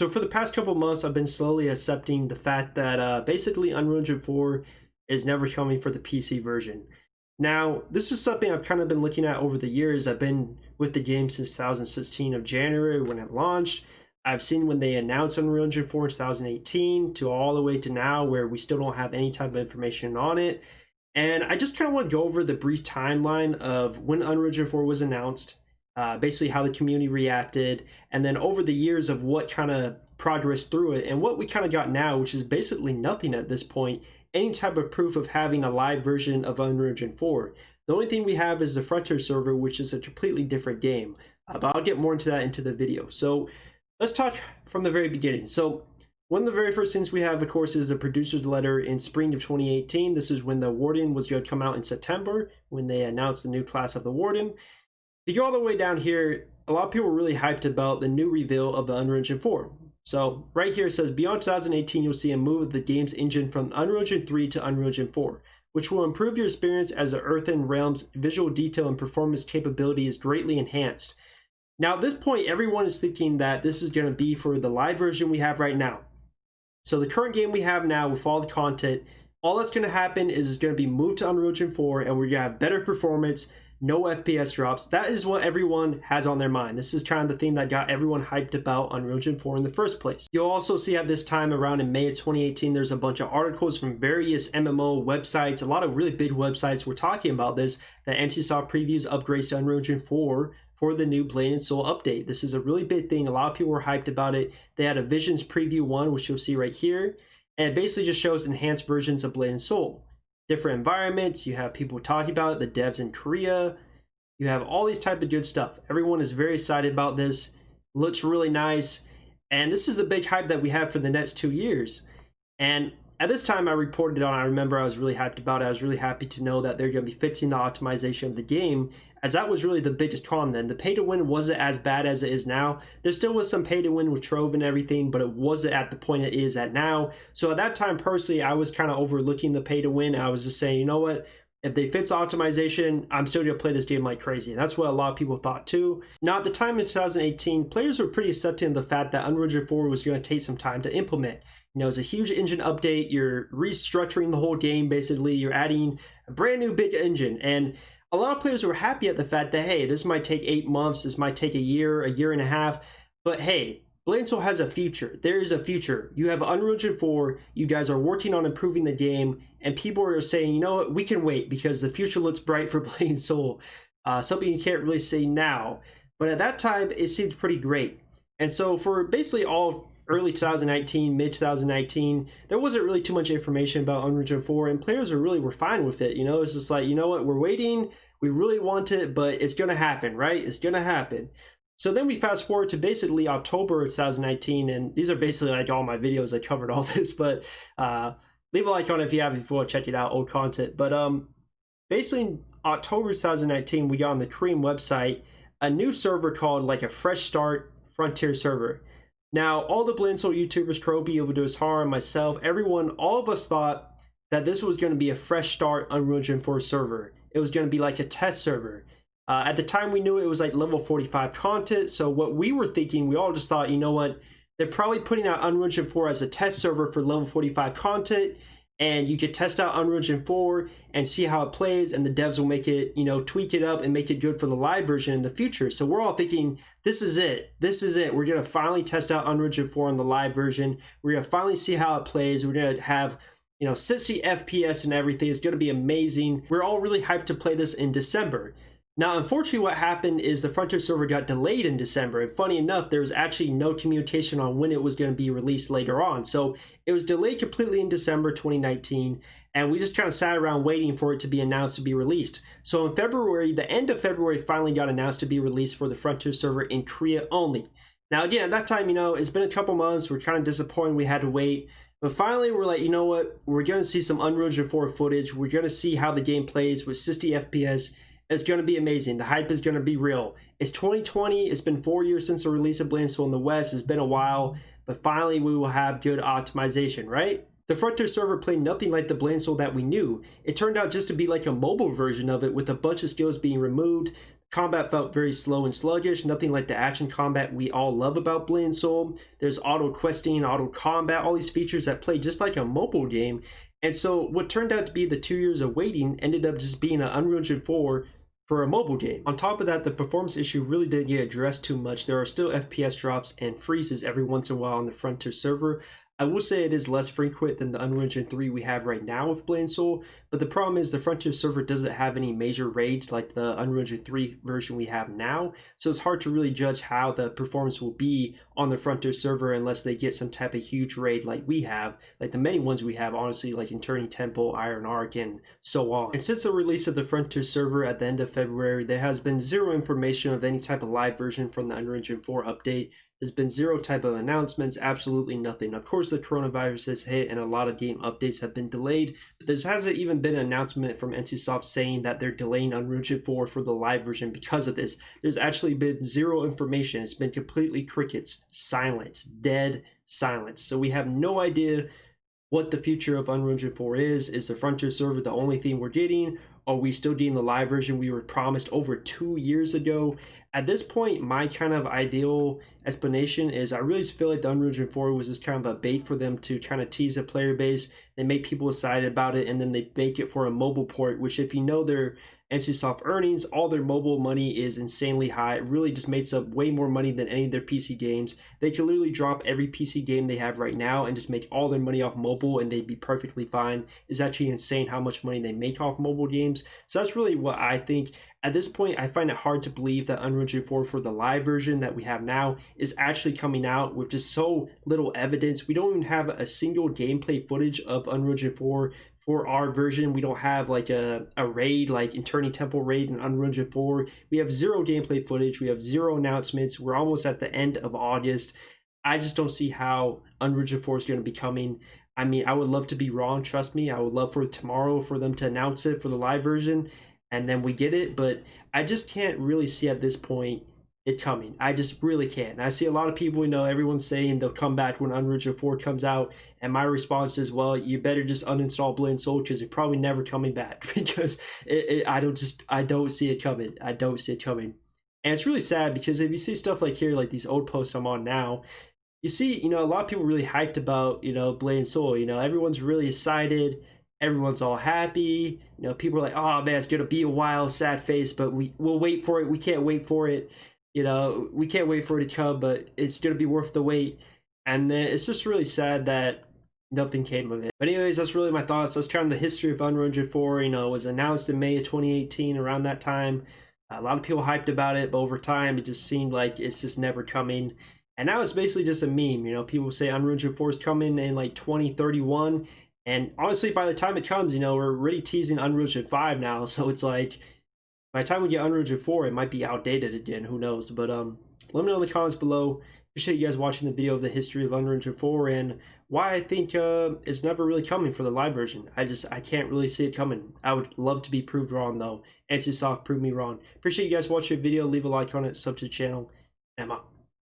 So for the past couple months, I've been slowly accepting the fact that basically Unreal Engine 4 is never coming for the PC version. Now, this is something I've kind of been looking at over the years. I've been with the game since 2016 of January when it launched. I've seen when they announced Unreal Engine 4 in 2018 to all the way to now where we still don't have any type of information on it. And I just kind of want to go over the brief timeline of when Unreal Engine 4 was announced, basically how the community reacted, and then over the years of what kind of progressed through it and what we kind of got now, which is basically nothing at this point, any type of proof of having a live version of Unreal Engine 4. The only thing we have is the Frontier server, which is a completely different game, but I'll get more into that into the video. So let's talk from the very beginning. So one of the very first things we have, of course, is the producer's letter in spring of 2018. This is when the Warden was going to come out in September, when they announced the new class of the Warden. If you go all the way down here, a lot of people were really hyped about the new reveal of the Unreal Engine 4. So right here it says, beyond 2018, you'll see a move of the game's engine from Unreal Engine 3 to Unreal Engine 4, which will improve your experience as the Earthen Realms' visual detail and performance capability is greatly enhanced. Now at this point, everyone is thinking that this is going to be for the live version we have right now. So the current game we have now with all the content, all that's going to happen is it's going to be moved to Unreal Engine 4 and we're going to have better performance, no FPS drops. That is what everyone has on their mind. This is kind of the thing that got everyone hyped about Unreal Engine 4 in the first place. You'll also see at this time around in May of 2018, there's a bunch of articles from various MMO websites. A lot of really big websites were talking about this, that NCSoft previews upgrades to Unreal Engine 4 for the new Blade and Soul update. This is a really big thing. A lot of people were hyped about it. They had a Visions Preview 1, which you'll see right here. And it basically just shows enhanced versions of Blade and Soul. Different environments, you have people talking about it, the devs in Korea. You have all these type of good stuff. Everyone is very excited about this. Looks really nice. And this is the big hype that we have for the next 2 years. And at this time I reported on, I remember I was really hyped about it. I was really happy to know that they're going to be fixing the optimization of the game, as that was really the biggest con then. The pay to win wasn't as bad as it is now. There still was some pay to win with Trove and everything, but it wasn't at the point it is at now. So at that time, personally, I was kind of overlooking the pay to win. I was just saying, you know what? If they fix optimization, I'm still going to play this game like crazy. And that's what a lot of people thought too. Now at the time in 2018, players were pretty accepting of the fact that Unreal Engine 4 was going to take some time to implement. You know, it's a huge engine update. You're restructuring the whole game, basically. You're adding a brand new big engine. And a lot of players were happy at the fact that, hey, this might take 8 months, this might take a year and a half. But hey, Blade and Soul has a future. There is a future. You have Unreal Engine 4, you guys are working on improving the game, and people are saying, you know what, we can wait because the future looks bright for Blade and Soul. Something you can't really say now. But at that time, it seemed pretty great. And so for basically all of early 2019, mid 2019, there wasn't really too much information about Unreal Engine 4, and players were fine with it. You know, it's just like, you know what, we're waiting, we really want it, but it's gonna happen, right? It's gonna happen. So then we fast forward to basically October 2019, and these are basically like all my videos. I covered all this, but leave a like on it if you haven't before, check it out, old content. But basically in October 2019, we got on the Cream website a new server called like a Fresh Start Frontier server. Now, all the Blade and Soul YouTubers, Kroby, Overdose Horror, myself, everyone, all of us thought that this was going to be a fresh start Unreal Engine 4 server. It was going to be like a test server. At the time, we knew it was like level 45 content. So what we were thinking, we all just thought, you know what, they're probably putting out Unreal Engine 4 as a test server for level 45 content. And you could test out Unreal Engine 4 and see how it plays, and the devs will make it, you know, tweak it up and make it good for the live version in the future. So we're all thinking, this is it. This is it. We're going to finally test out Unreal Engine 4 on the live version. We're going to finally see how it plays. We're going to have, you know, 60 FPS and everything. It's going to be amazing. We're all really hyped to play this in December. Now, unfortunately, what happened is the Frontier server got delayed in December. And funny enough, there was actually no communication on when it was going to be released later on. So it was delayed completely in December 2019. And we just kind of sat around waiting for it to be announced to be released. So in February, the end of February finally got announced to be released for the Frontier server in Korea only. Now, again, at that time, you know, it's been a couple months. We're kind of disappointed we had to wait. But finally, we're like, you know what? We're going to see some Unreal Engine 4 footage. We're going to see how the game plays with 60 FPS. It's going to be amazing. The hype is going to be real. It's 2020. It's been 4 years since the release of Blade and Soul in the West. It's been a while, but finally we will have good optimization, right? The Frontier server played nothing like the Blade and Soul that we knew. It turned out just to be like a mobile version of it with a bunch of skills being removed. Combat felt very slow and sluggish, nothing like the action combat we all love about Blade & Soul. There's auto questing, auto combat, all these features that play just like a mobile game. And so what turned out to be the 2 years of waiting ended up just being an Unreal Engine 4 for a mobile game. On top of that, the performance issue really didn't get addressed too much. There are still FPS drops and freezes every once in a while on the Frontier server. I will say it is less frequent than the Unreal Engine 3 we have right now with Blade & Soul, but the problem is the Frontier server doesn't have any major raids like the Unreal Engine 3 version we have now, so it's hard to really judge how the performance will be on the Frontier server unless they get some type of huge raid like we have, like the many ones we have, honestly, like Eternity Temple, Iron Arc, and so on. And since the release of the Frontier server at the end of February, there has been zero information of any type of live version from the Unreal Engine 4 update. There's been zero type of announcements, absolutely nothing. Of course, the coronavirus has hit and a lot of game updates have been delayed, but there hasn't even been an announcement from NCSoft saying that they're delaying Unreal Engine 4 for the live version because of this. There's actually been zero information. It's been completely crickets, silence, dead silence. So we have no idea what the future of Unreal Engine 4 is. Is the Frontier server the only thing we're getting? Are we still getting the live version we were promised over 2 years ago? At this point, my kind of ideal explanation is I really just feel like the Unreal Engine 4 was just kind of a bait for them to kind of tease the player base. They make people excited about it, and then they make it for a mobile port, which if you know their NCSoft earnings, all their mobile money is insanely high. It really just makes up way more money than any of their PC games. They can literally drop every PC game they have right now and just make all their money off mobile and they'd be perfectly fine. It's actually insane how much money they make off mobile games. So that's really what I think. At this point, I find it hard to believe that Unreal Engine 4 for the live version that we have now is actually coming out with just so little evidence. We don't even have a single gameplay footage of Unreal Engine 4 for our version. We don't have like a raid like Eternity Temple raid in Unreal Engine 4. We have zero gameplay footage. We have zero announcements. We're almost at the end of August. I just don't see how Unreal Engine 4 is going to be coming. I mean, I would love to be wrong, trust me. I would love for tomorrow for them to announce it for the live version and then we get it, but I just can't really see at this point it coming. I just really can't. And I see a lot of people, everyone's saying they'll come back when Unreal Engine 4 comes out, and my response is, well, you better just uninstall Blade & Soul because it's probably never coming back because I don't see it coming. I don't see it coming. And it's really sad because if you see stuff like here, like these old posts I'm on now, you see, a lot of people really hyped about, Blade & Soul. Everyone's really excited. Everyone's all happy. People are like, oh man, it's gonna be a while, sad face, but we'll wait for it. We can't wait for it. We can't wait for it to come, but it's gonna be worth the wait. And then it's just really sad that nothing came of it. But anyways, that's really my thoughts. That's kind of the history of Unreal Engine 4. It was announced in May of 2018, around that time. A lot of people hyped about it, but over time, it just seemed like it's just never coming. And now it's basically just a meme. People say Unreal Engine 4 is coming in like 2031. And honestly, by the time it comes, we're already teasing Unreal Engine 5 now. So it's like, by the time we get Unreal Engine 4, it might be outdated again. Who knows? But let me know in the comments below. Appreciate you guys watching the video of the history of Unreal Engine 4 and why I think it's never really coming for the live version. I can't really see it coming. I would love to be proved wrong, though. NCSoft proved me wrong. Appreciate you guys watching the video. Leave a like on it, sub to the channel, and I'm out.